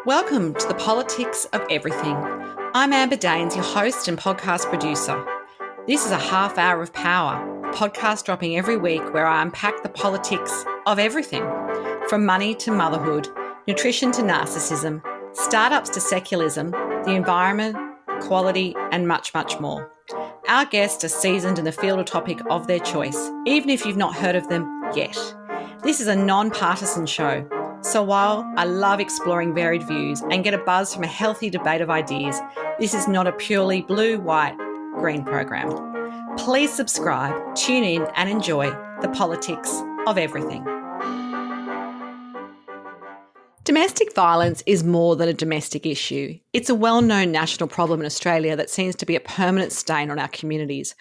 Welcome to the Politics of Everything. I'm Amber Daines, your host and podcast producer. This is a half hour of power, a podcast dropping every week where I unpack the politics of everything, from money to motherhood, nutrition to narcissism, startups to secularism, the environment, quality, and much, much more. Our guests are seasoned in the field or topic of their choice, even if you've not heard of them yet. This is a non-partisan show. So while I love exploring varied views and get a buzz from a healthy debate of ideas, this is not a purely blue, white, green program. Please subscribe, tune in and enjoy the politics of everything. Domestic violence is more than a domestic issue. It's a well-known national problem in Australia that seems to be a permanent stain on our communities.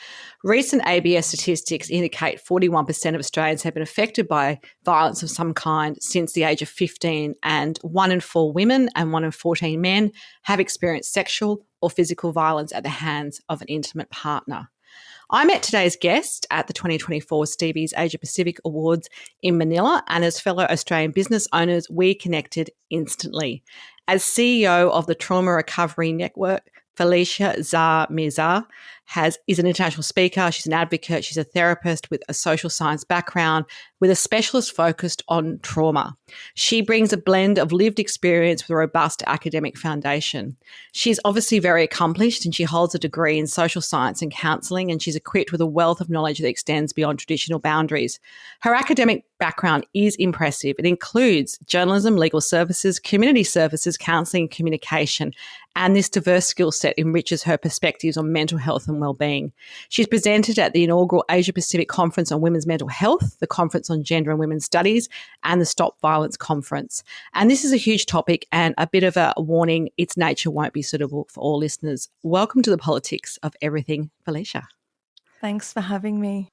Recent ABS statistics indicate 41% of Australians have been affected by violence of some kind since the age of 15, and 1 in 4 women and 1 in 14 men have experienced sexual or physical violence at the hands of an intimate partner. I met today's guest at the 2024 Stevie's Asia-Pacific Awards in Manila, and as fellow Australian business owners, we connected instantly. As CEO of the Trauma Recovery Network, Felicia Zsha Mirzze is an international speaker. She's an advocate. She's a therapist with a social science background with a specialist focused on trauma. She brings a blend of lived experience with a robust academic foundation. She's obviously very accomplished and she holds a degree in social science and counselling, and she's equipped with a wealth of knowledge that extends beyond traditional boundaries. Her academic background is impressive. It includes journalism, legal services, community services, counselling, communication, and this diverse skill set enriches her perspectives on mental health and well-being. She's presented at the Inaugural Asia-Pacific Conference on Women's Mental Health, the Conference on Gender and Women's Studies, and the Stop Violence Conference. And this is a huge topic and a bit of a warning, its nature won't be suitable for all listeners. Welcome to the Politics of Everything, Felicia. Thanks for having me.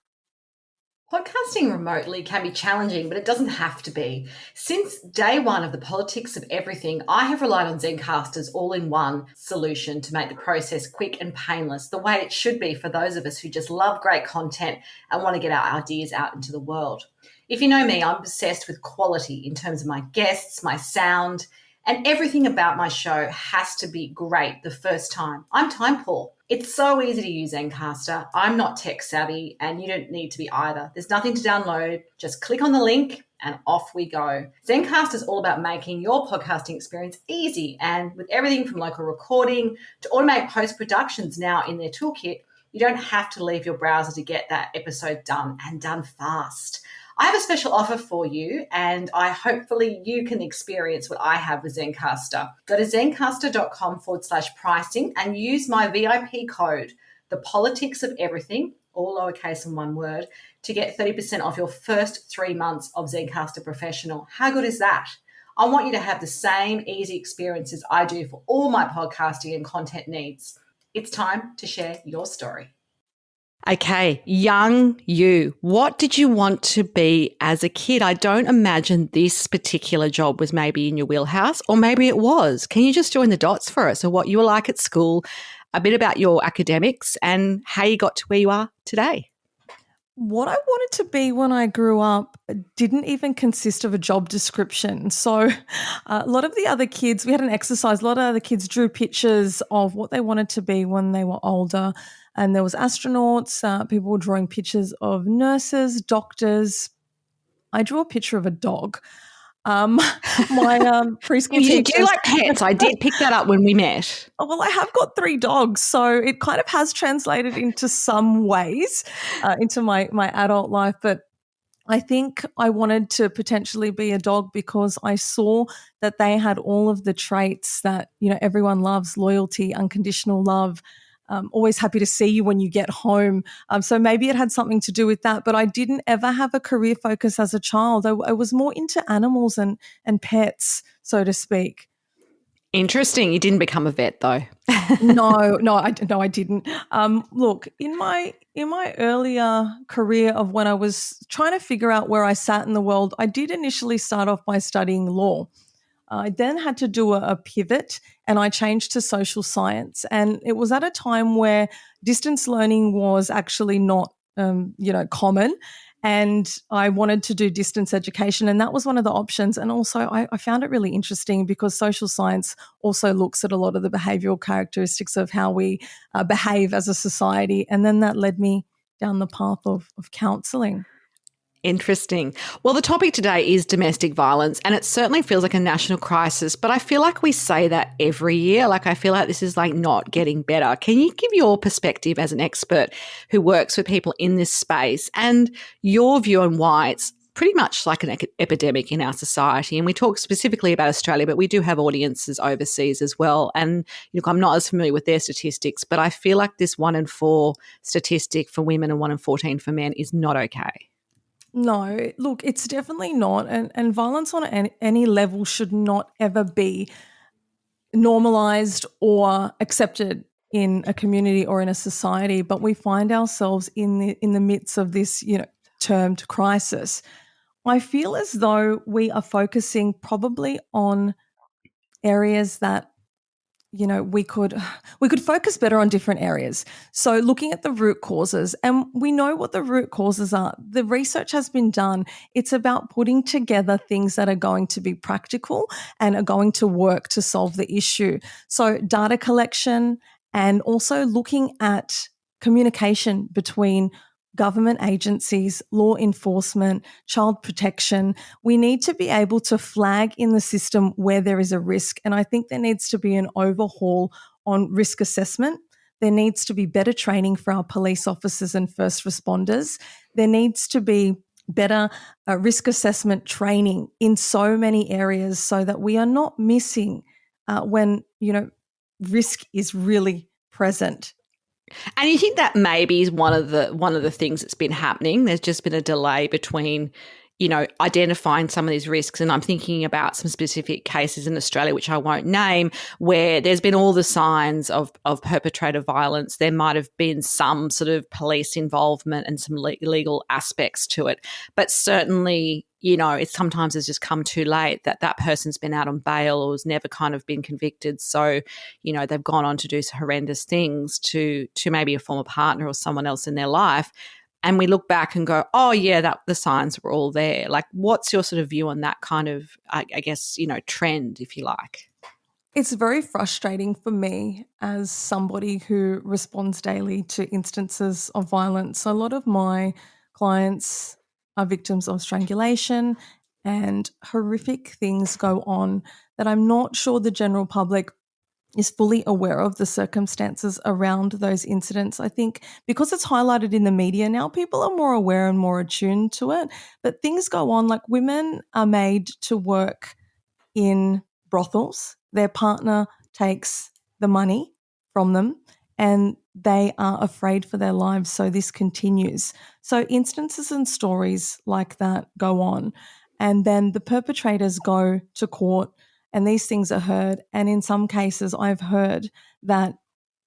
Podcasting remotely can be challenging, but it doesn't have to be. Since day one of the Politics of Everything, I have relied on Zencastr's all-in-one solution to make the process quick and painless, the way it should be for those of us who just love great content and want to get our ideas out into the world. If you know me, I'm obsessed with quality in terms of my guests, my sound, and everything about my show has to be great the first time. I'm time poor. It's so easy to use Zencastr. I'm not tech savvy and you don't need to be either. There's nothing to download. Just click on the link and off we go. Zencastr is all about making your podcasting experience easy, and with everything from local recording to automatic post-productions now in their toolkit, you don't have to leave your browser to get that episode done, and done fast. I have a special offer for you, and hopefully you can experience what I have with Zencastr. Go to zencastr.com/pricing and use my VIP code, the Politics of Everything, all lowercase and one word, to get 30% off your first 3 months of Zencastr Professional. How good is that? I want you to have the same easy experiences I do for all my podcasting and content needs. It's time to share your story. Okay, young you, what did you want to be as a kid? I don't imagine this particular job was maybe in your wheelhouse, or maybe it was. Can you just join the dots for us of what you were like at school, a bit about your academics and how you got to where you are today? What I wanted to be when I grew up didn't even consist of a job description. So a lot of the other kids, we had an exercise, a lot of other kids drew pictures of what they wanted to be when they were older. And there was astronauts, people were drawing pictures of nurses, doctors. I drew a picture of a dog. My preschool You teacher. do like pets. I did pick that up when we met. Well, I have got 3 dogs, so it kind of has translated into some ways into my adult life. But I think I wanted to potentially be a dog because I saw that they had all of the traits that, everyone loves: loyalty, unconditional love, always happy to see you when you get home. So maybe it had something to do with that, but I didn't ever have a career focus as a child. I was more into animals and pets, so to speak. Interesting. You didn't become a vet though. No, I didn't. Look, in my earlier career of when I was trying to figure out where I sat in the world, I did initially start off by studying law. I then had to do a pivot and I changed to social science. And it was at a time where distance learning was actually not, common. and I wanted to do distance education, and that was one of the options. And also I found it really interesting because social science also looks at a lot of the behavioural characteristics of how we behave as a society, and then that led me down the path of counselling. Interesting. Well, the topic today is domestic violence, and it certainly feels like a national crisis, but I feel like we say that every year. Like, I feel like this is like not getting better. Can you give your perspective as an expert who works with people in this space and your view on why it's pretty much like an epidemic in our society? And we talk specifically about Australia, but we do have audiences overseas as well. And look, I'm not as familiar with their statistics, but I feel like this 1 in 4 statistic for women and 1 in 14 for men is not okay. No, look, it's definitely not. And violence on any level should not ever be normalized or accepted in a community or in a society. But we find ourselves in the midst of this, termed crisis. I feel as though we are focusing probably on areas that we could focus better on different areas. So looking at the root causes, and we know what the root causes are. The research has been done. It's about putting together things that are going to be practical and are going to work to solve the issue. So data collection and also looking at communication between government agencies, law enforcement, child protection. We need to be able to flag in the system where there is a risk. And I think there needs to be an overhaul on risk assessment. There needs to be better training for our police officers and first responders. There needs to be better risk assessment training in so many areas so that we are not missing when, risk is really present. And you think that maybe is one of the things that's been happening? There's just been a delay between, identifying some of these risks. And I'm thinking about some specific cases in Australia, which I won't name, where there's been all the signs of perpetrator violence. There might have been some sort of police involvement and some legal aspects to it. But certainly, it sometimes has just come too late that person's been out on bail or has never kind of been convicted. So, they've gone on to do horrendous things to maybe a former partner or someone else in their life. And we look back and go, oh, yeah, that the signs were all there. Like, what's your sort of view on that kind of, I guess, trend, if you like? It's very frustrating for me as somebody who responds daily to instances of violence. A lot of my clients are victims of strangulation and horrific things go on that I'm not sure the general public is fully aware of the circumstances around those incidents. I think because it's highlighted in the media now, people are more aware and more attuned to it. But things go on, like women are made to work in brothels. Their partner takes the money from them and they are afraid for their lives. So this continues. So instances and stories like that go on. And then the perpetrators go to court and these things are heard. And in some cases, I've heard that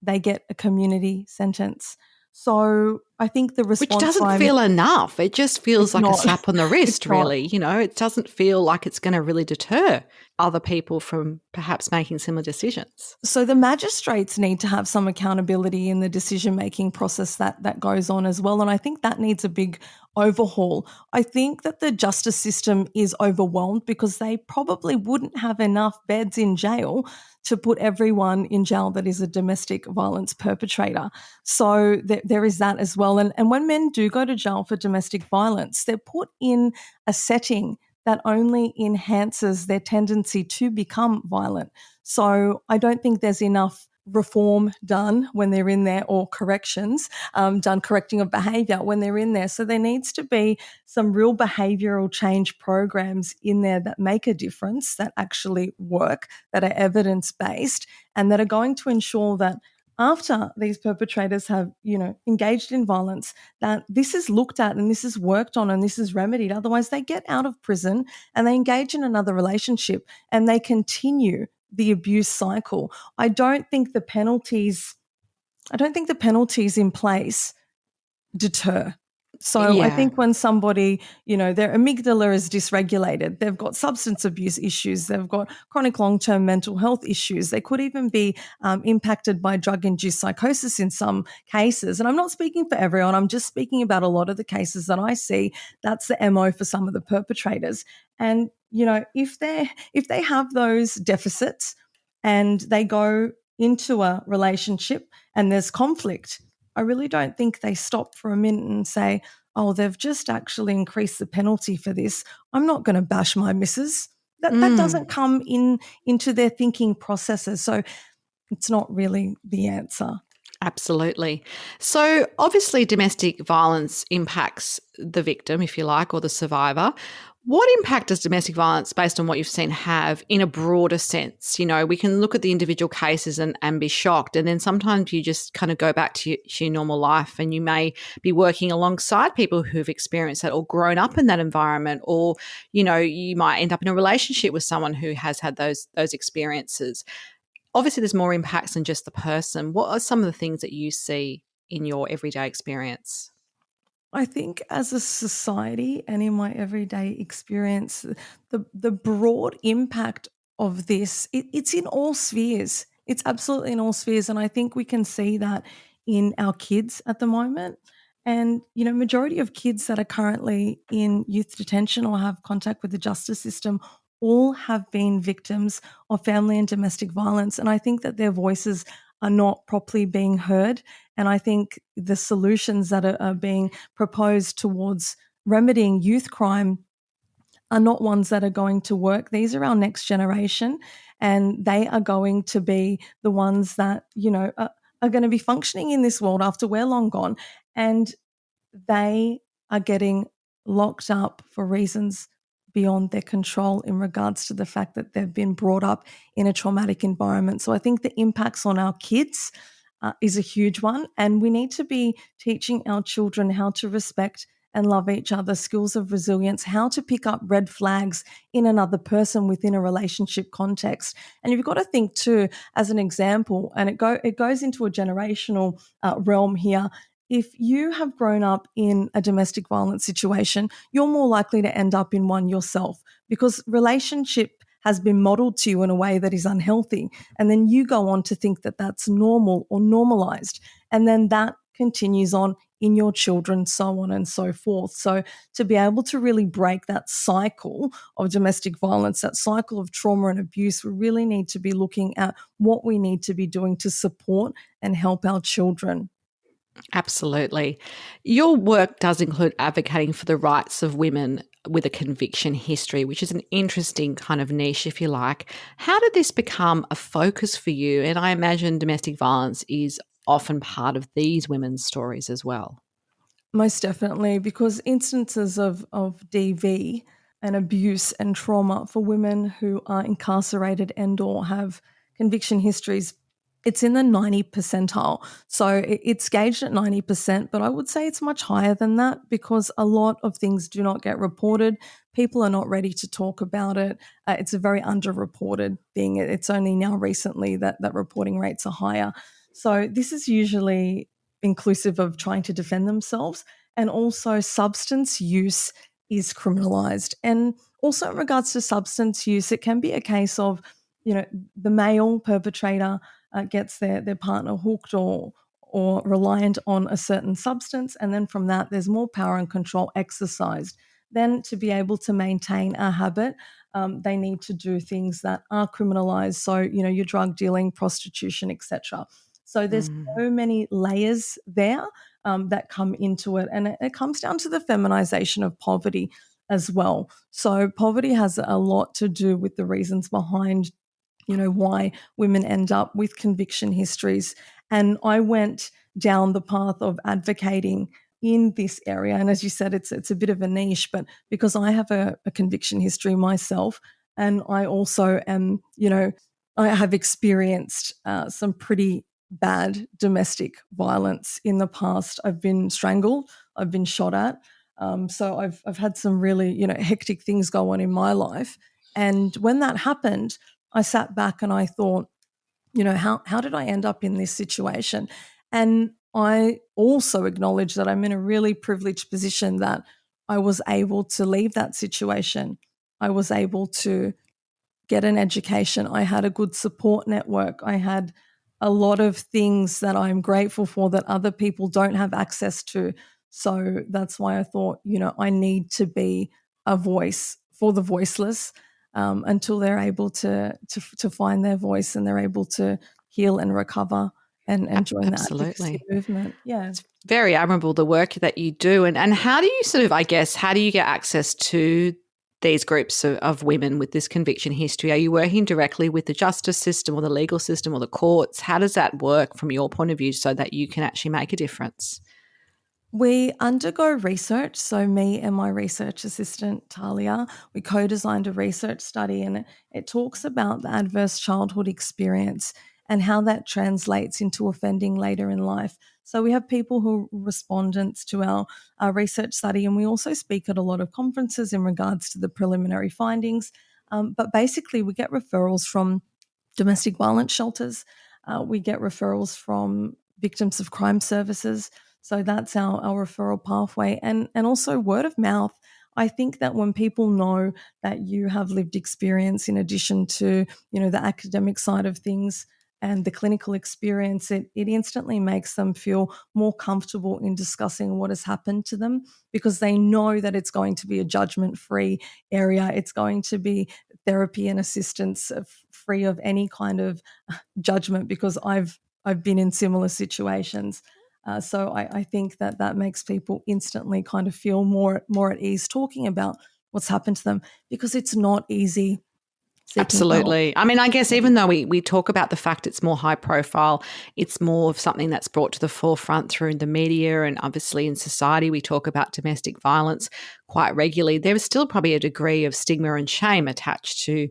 they get a community sentence. So I think the response Which doesn't feel enough. It just feels like a slap on the wrist, really. It doesn't feel like it's going to really deter other people from perhaps making similar decisions. So the magistrates need to have some accountability in the decision-making process that goes on as well. And I think that needs a big overhaul. I think that the justice system is overwhelmed because they probably wouldn't have enough beds in jail to put everyone in jail that is a domestic violence perpetrator. So there is that as well. And when men do go to jail for domestic violence, they're put in a setting that only enhances their tendency to become violent. So I don't think there's enough reform done when they're in there or corrections done, correcting of behaviour when they're in there. So there needs to be some real behavioural change programs in there that make a difference, that actually work, that are evidence-based and that are going to ensure that after these perpetrators have, engaged in violence, that this is looked at and this is worked on and this is remedied. Otherwise, they get out of prison and they engage in another relationship and they continue the abuse cycle. I don't think the penalties in place deter. So I Yeah. think when somebody, their amygdala is dysregulated, they've got substance abuse issues, they've got chronic long-term mental health issues, they could even be impacted by drug-induced psychosis in some cases. And I'm not speaking for everyone, I'm just speaking about a lot of the cases that I see. That's the MO for some of the perpetrators. And, if they have those deficits and they go into a relationship and there's conflict, I really don't think they stop for a minute and say, oh, they've just actually increased the penalty for this. I'm not going to bash my missus. That doesn't come into their thinking processes. So it's not really the answer. Absolutely. So, obviously, domestic violence impacts the victim, if you like, or the survivor. What impact does domestic violence, based on what you've seen, have in a broader sense? We can look at the individual cases and be shocked. And then sometimes you just kind of go back to your normal life, and you may be working alongside people who've experienced that or grown up in that environment, or, you might end up in a relationship with someone who has had those experiences. Obviously, there's more impacts than just the person. What are some of the things that you see in your everyday experience? I think as a society and in my everyday experience, the broad impact of this, it's in all spheres. It's absolutely in all spheres. And I think we can see that in our kids at the moment. And, majority of kids that are currently in youth detention or have contact with the justice system all have been victims of family and domestic violence. And I think that their voices are not properly being heard. And I think the solutions that are being proposed towards remedying youth crime are not ones that are going to work. These are our next generation, and they are going to be the ones that, are going to be functioning in this world after we're long gone. And they are getting locked up for reasons beyond their control in regards to the fact that they've been brought up in a traumatic environment. So I think the impacts on our kids is a huge one. And we need to be teaching our children how to respect and love each other, skills of resilience, how to pick up red flags in another person within a relationship context. And you've got to think too, as an example, and it goes into a generational realm here. If you have grown up in a domestic violence situation, you're more likely to end up in one yourself, because relationship has been modeled to you in a way that is unhealthy. And then you go on to think that that's normal or normalized. And then that continues on in your children, so on and so forth. So to be able to really break that cycle of domestic violence, that cycle of trauma and abuse, we really need to be looking at what we need to be doing to support and help our children. Absolutely. Your work does include advocating for the rights of women with a conviction history, which is an interesting kind of niche, if you like. How did this become a focus for you? And I imagine domestic violence is often part of these women's stories as well. Most definitely, because instances of DV and abuse and trauma for women who are incarcerated and or have conviction histories, it's in the 90 percentile. So it's gauged at 90%, but I would say it's much higher than that, because a lot of things do not get reported. People are not ready to talk about it. It's a very underreported thing. It's only now recently that reporting rates are higher. So this is usually inclusive of trying to defend themselves, and also substance use is criminalized. And also in regards to substance use, it can be a case of, the male perpetrator gets their partner hooked or reliant on a certain substance, and then from that there's more power and control exercised. Then to be able to maintain a habit, they need to do things that are criminalized. So, your drug dealing, prostitution, etc. So there's Mm. so many layers there that come into it. And it comes down to the feminization of poverty as well. So poverty has a lot to do with the reasons behind, why women end up with conviction histories. And I went down the path of advocating in this area. And as you said, it's a bit of a niche, but because I have a conviction history myself, and I also am, I have experienced some pretty bad domestic violence in the past. I've been strangled, I've been shot at. So I've had some really, hectic things go on in my life. And when that happened, I sat back and I thought, how did I end up in this situation? And I also acknowledge that I'm in a really privileged position that I was able to leave that situation. I was able to get an education. I had a good support network. I had a lot of things that I'm grateful for that other people don't have access to. So that's why I thought, I need to be a voice for the voiceless, until they're able to find their voice and they're able to heal and recover and join the advocacy Absolutely. movement. Yeah. It's very admirable, the work that you do. And how do you sort of, I guess, how do you get access to these groups of women with this conviction history? Are you working directly with the justice system or the legal system or the courts? How does that work from your point of view so that you can actually make a difference? We undergo research. So, me and my research assistant, Talia, we co designed a research study, and it talks about the adverse childhood experience and how that translates into offending later in life. So, we have people who are respondents to our research study, and we also speak at a lot of conferences in regards to the preliminary findings. But basically, we get referrals from domestic violence shelters, we get referrals from victims of crime services. So that's our referral pathway, and also word of mouth. I think that when people know that you have lived experience in addition to, the academic side of things and the clinical experience, it instantly makes them feel more comfortable in discussing what has happened to them, because they know that it's going to be a judgment-free area. It's going to be therapy and assistance free of any kind of judgment, because I've been in similar situations. So I think that makes people instantly kind of feel more at ease talking about what's happened to them, because it's not easy seeking help. Absolutely. I mean, I guess even though we talk about the fact it's more high profile, it's more of something that's brought to the forefront through the media, and obviously in society we talk about domestic violence quite regularly. There is still probably a degree of stigma and shame attached to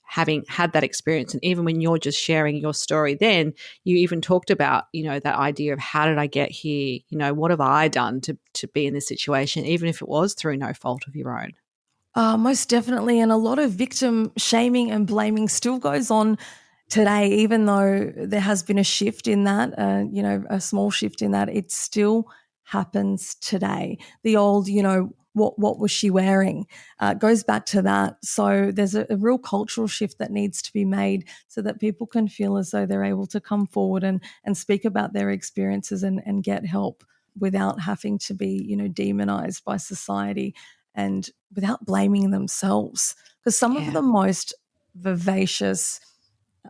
having had that experience. And even when you're just sharing your story, then you even talked about, that idea of how did I get here? What have I done to be in this situation, even if it was through no fault of your own? Most definitely. And a lot of victim shaming and blaming still goes on today, even though there has been a shift in that, a small shift in that, it still happens today. The old, what was she wearing? Goes back to that. So there's a real cultural shift that needs to be made so that people can feel as though they're able to come forward and speak about their experiences and get help without having to be, demonized by society and without blaming themselves. Because some of Yeah. the most vivacious,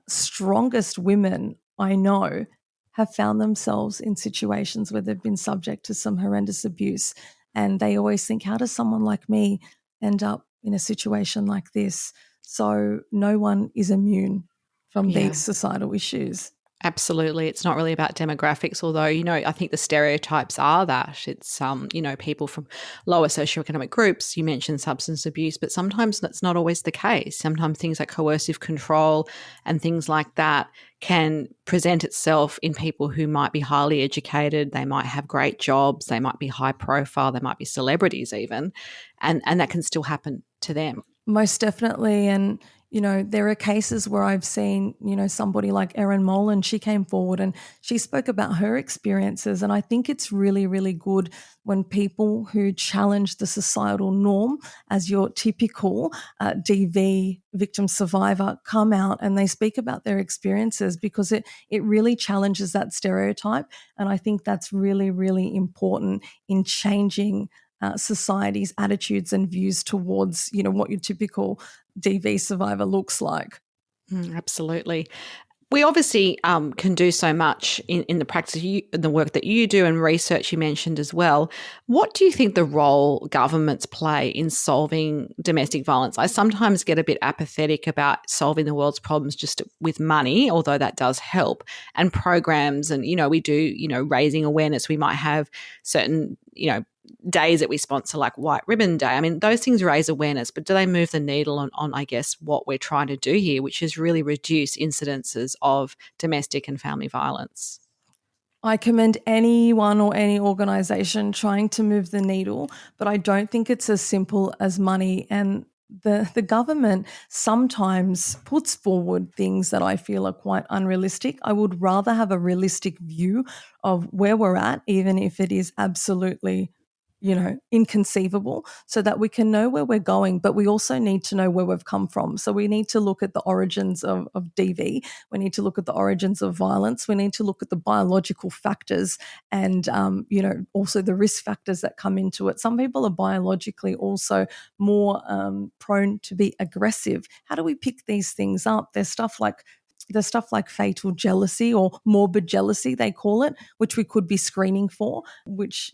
strongest women I know have found themselves in situations where they've been subject to some horrendous abuse. And they always think, how does someone like me end up in a situation like this? So no one is immune from Yeah. these societal issues. Absolutely. It's not really about demographics, although, I think the stereotypes are that it's, people from lower socioeconomic groups. You mentioned substance abuse, but sometimes that's not always the case. Sometimes things like coercive control and things like that can present itself in people who might be highly educated. They might have great jobs. They might be high profile. They might be celebrities even. And that can still happen to them. Most definitely. And, there are cases where I've seen, somebody like Erin Molan, she came forward and she spoke about her experiences. And I think it's really, really good when people who challenge the societal norm as your typical DV victim survivor come out and they speak about their experiences, because it really challenges that stereotype. And I think that's really, really important in changing society's attitudes and views towards, what your typical DV survivor looks like. Absolutely. We obviously can do so much in the practice, in the work that you do and research you mentioned as well. What do you think the role governments play in solving domestic violence? I sometimes get a bit apathetic about solving the world's problems just with money, although that does help, and programs. And, we do, raising awareness. We might have certain, days that we sponsor, like White Ribbon Day. I mean, those things raise awareness, but do they move the needle on I guess, what we're trying to do here, which is really reduce incidences of domestic and family violence? I commend anyone or any organisation trying to move the needle, but I don't think it's as simple as money. And the government sometimes puts forward things that I feel are quite unrealistic. I would rather have a realistic view of where we're at, even if it is absolutely, inconceivable, so that we can know where we're going, but we also need to know where we've come from. So we need to look at the origins of DV. We need to look at the origins of violence. We need to look at the biological factors and, also the risk factors that come into it. Some people are biologically also more prone to be aggressive. How do we pick these things up? There's stuff like fatal jealousy or morbid jealousy, they call it, which we could be screening for, which,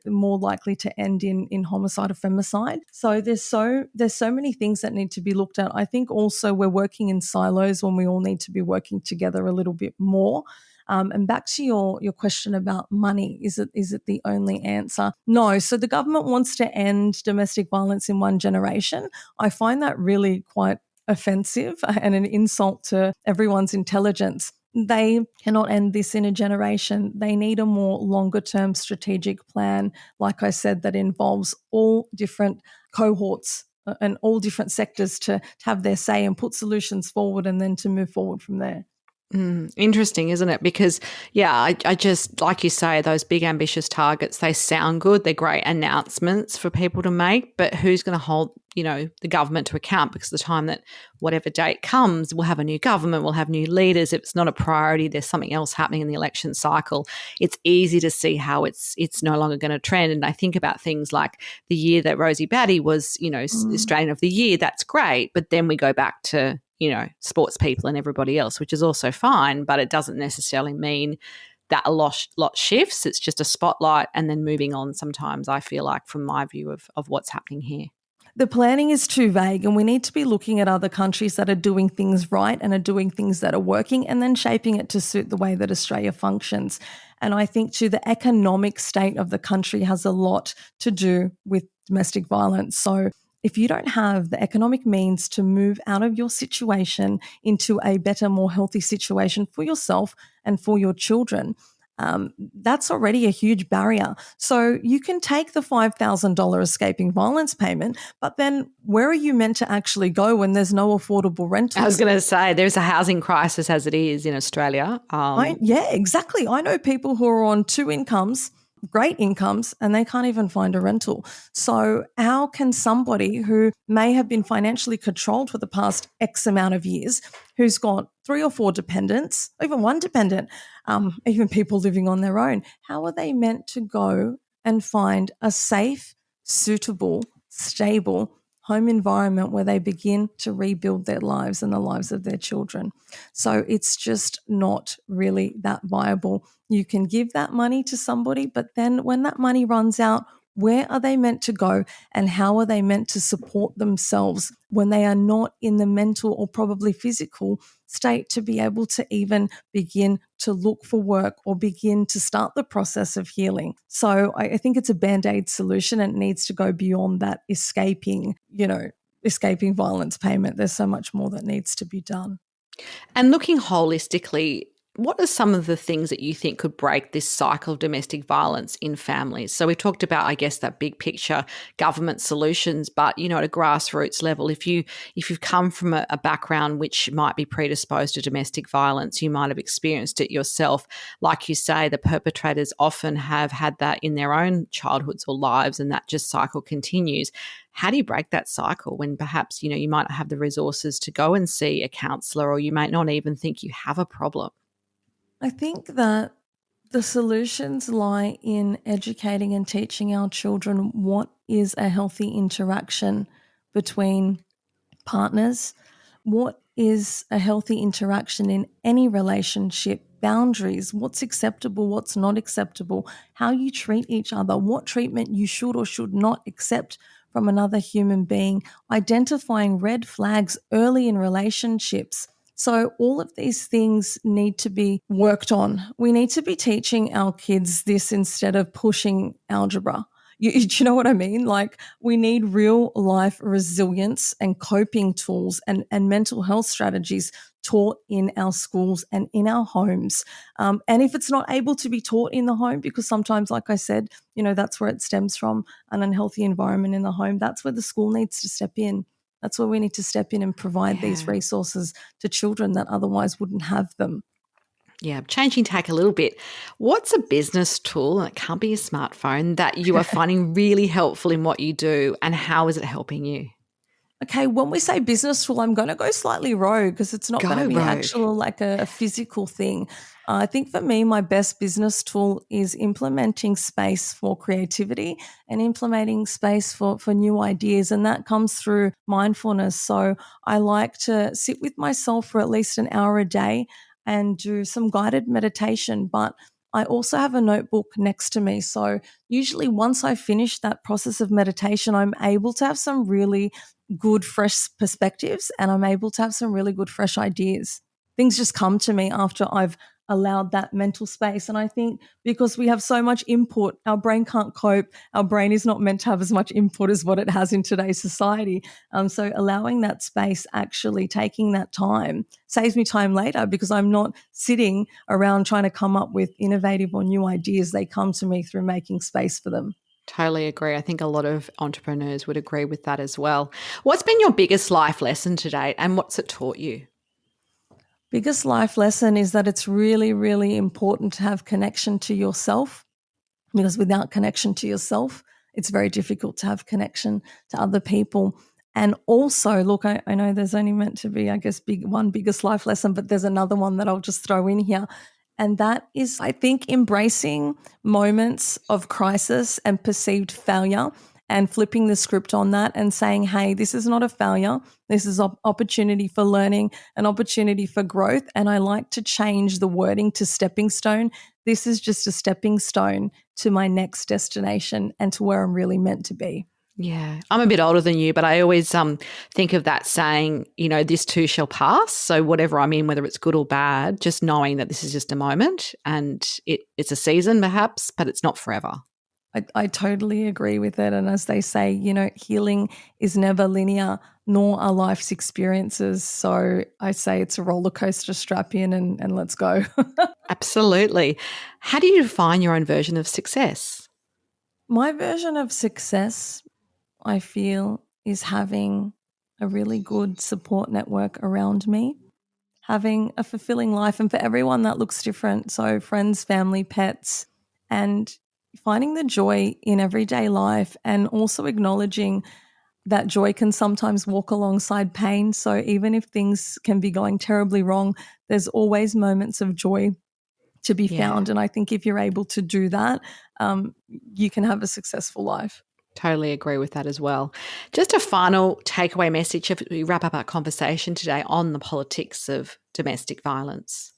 more likely to end in homicide or femicide. So there's so many things that need to be looked at. I think also we're working in silos when we all need to be working together a little bit more. And back to your question about money, is it the only answer? No. So the government wants to end domestic violence in one generation. I find that really quite offensive and an insult to everyone's intelligence. They cannot end this in a generation. They need a more longer term strategic plan, like I said, that involves all different cohorts and all different sectors to have their say and put solutions forward and then to move forward from there. Interesting, isn't it? Because, I just, like you say, those big ambitious targets, they sound good. They're great announcements for people to make, but who's going to hold, the government to account? Because the time that whatever date comes, we'll have a new government, we'll have new leaders. If it's not a priority, there's something else happening in the election cycle. It's easy to see how it's no longer going to trend. And I think about things like the year that Rosie Batty was, Australian of the Year. That's great. But then we go back to sports people and everybody else, which is also fine, but it doesn't necessarily mean that a lot shifts. It's just a spotlight and then moving on sometimes, I feel like, from my view of what's happening here. The planning is too vague, and we need to be looking at other countries that are doing things right and are doing things that are working and then shaping it to suit the way that Australia functions. And I think too, the economic state of the country has a lot to do with domestic violence. So if you don't have the economic means to move out of your situation into a better, more healthy situation for yourself and for your children, that's already a huge barrier. So you can take the $5,000 escaping violence payment, but then where are you meant to actually go when there's no affordable rentals? I was going to say, there's a housing crisis as it is in Australia. Yeah, exactly. I know people who are on two incomes, great incomes, and they can't even find a rental. So how can somebody who may have been financially controlled for the past X amount of years, who's got 3 or 4 dependents, even one dependent, even people living on their own, how are they meant to go and find a safe, suitable, stable home environment where they begin to rebuild their lives and the lives of their children? So it's just not really that viable. You can give that money to somebody, but then when that money runs out, where are they meant to go and how are they meant to support themselves when they are not in the mental or probably physical state to be able to even begin to look for work or begin to start the process of healing? So I think it's a Band-Aid solution and it needs to go beyond that escaping violence payment. There's so much more that needs to be done. And looking holistically, what are some of the things that you think could break this cycle of domestic violence in families? So we talked about, I guess, that big picture government solutions, but, at a grassroots level, if you've come from a background which might be predisposed to domestic violence, you might have experienced it yourself. Like you say, the perpetrators often have had that in their own childhoods or lives, and that just cycle continues. How do you break that cycle when perhaps, you might not have the resources to go and see a counsellor, or you might not even think you have a problem? I think that the solutions lie in educating and teaching our children what is a healthy interaction between partners, what is a healthy interaction in any relationship, boundaries, what's acceptable, what's not acceptable, how you treat each other, what treatment you should or should not accept from another human being, identifying red flags early in relationships. So all of these things need to be worked on. We need to be teaching our kids this instead of pushing algebra. Do you know what I mean? Like, we need real life resilience and coping tools and mental health strategies taught in our schools and in our homes. And if it's not able to be taught in the home, because sometimes, like I said, that's where it stems from, an unhealthy environment in the home, that's where the school needs to step in. That's where we need to step in and provide these resources to children that otherwise wouldn't have them. Yeah, changing tack a little bit. What's a business tool, and it can't be a smartphone, that you are finding really helpful in what you do, and how is it helping you? Okay, when we say business tool, I'm going to go slightly rogue because it's not going to Go be rogue. actual like a physical thing. I think for me, my best business tool is implementing space for creativity and implementing space for new ideas. And that comes through mindfulness. So I like to sit with myself for at least an hour a day and do some guided meditation. But I also have a notebook next to me. So usually once I finish that process of meditation, I'm able to have some really good, fresh perspectives and I'm able to have some really good, fresh ideas. Things just come to me after I've allowed that mental space. And I think because we have so much input, our brain can't cope. Our brain is not meant to have as much input as what it has in today's society. So allowing that space, actually taking that time, saves me time later because I'm not sitting around trying to come up with innovative or new ideas. They come to me through making space for them. Totally agree. I think a lot of entrepreneurs would agree with that as well. What's been your biggest life lesson to date, and what's it taught you? Biggest life lesson is that it's really, really important to have connection to yourself, because without connection to yourself, it's very difficult to have connection to other people. And also, look, I know there's only meant to be, I guess, one biggest life lesson, but there's another one that I'll just throw in here. And that is, I think, embracing moments of crisis and perceived failure and flipping the script on that and saying, hey, this is not a failure. This is an opportunity for learning, an opportunity for growth. And I like to change the wording to stepping stone. This is just a stepping stone to my next destination and to where I'm really meant to be. Yeah, I'm a bit older than you, but I always think of that saying, this too shall pass. So whatever I'm in, whether it's good or bad, just knowing that this is just a moment and it's a season perhaps, but it's not forever. I totally agree with it. And as they say, healing is never linear, nor are life's experiences. So I say it's a roller coaster, strap in and let's go. Absolutely. How do you define your own version of success? My version of success, I feel, is having a really good support network around me, having a fulfilling life. And for everyone, that looks different. So friends, family, pets, and finding the joy in everyday life and also acknowledging that joy can sometimes walk alongside pain. So even if things can be going terribly wrong, there's always moments of joy to be found. And I think if you're able to do that, you can have a successful life. Totally agree with that as well. Just a final takeaway message as we wrap up our conversation today on the politics of domestic violence.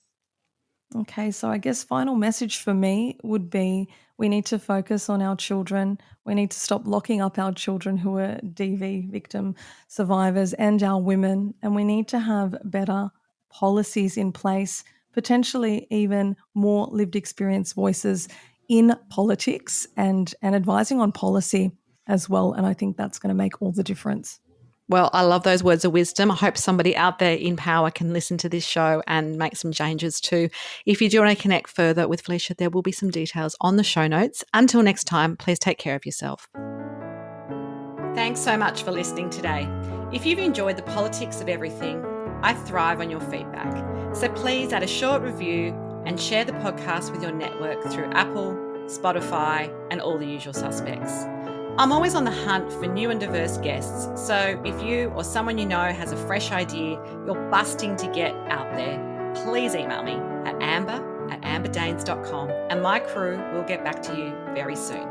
Okay, so I guess final message for me would be we need to focus on our children. We need to stop locking up our children who are DV victim survivors and our women. And we need to have better policies in place, potentially even more lived experience voices in politics and advising on policy as well. And I think that's going to make all the difference. Well, I love those words of wisdom. I hope somebody out there in power can listen to this show and make some changes too. If you do want to connect further with Felicia, there will be some details on the show notes. Until next time, please take care of yourself. Thanks so much for listening today. If you've enjoyed the politics of everything, I thrive on your feedback. So please add a short review and share the podcast with your network through Apple, Spotify, and all the usual suspects. I'm always on the hunt for new and diverse guests, so if you or someone you know has a fresh idea you're busting to get out there, please email me at amber@amberdanes.com and my crew will get back to you very soon.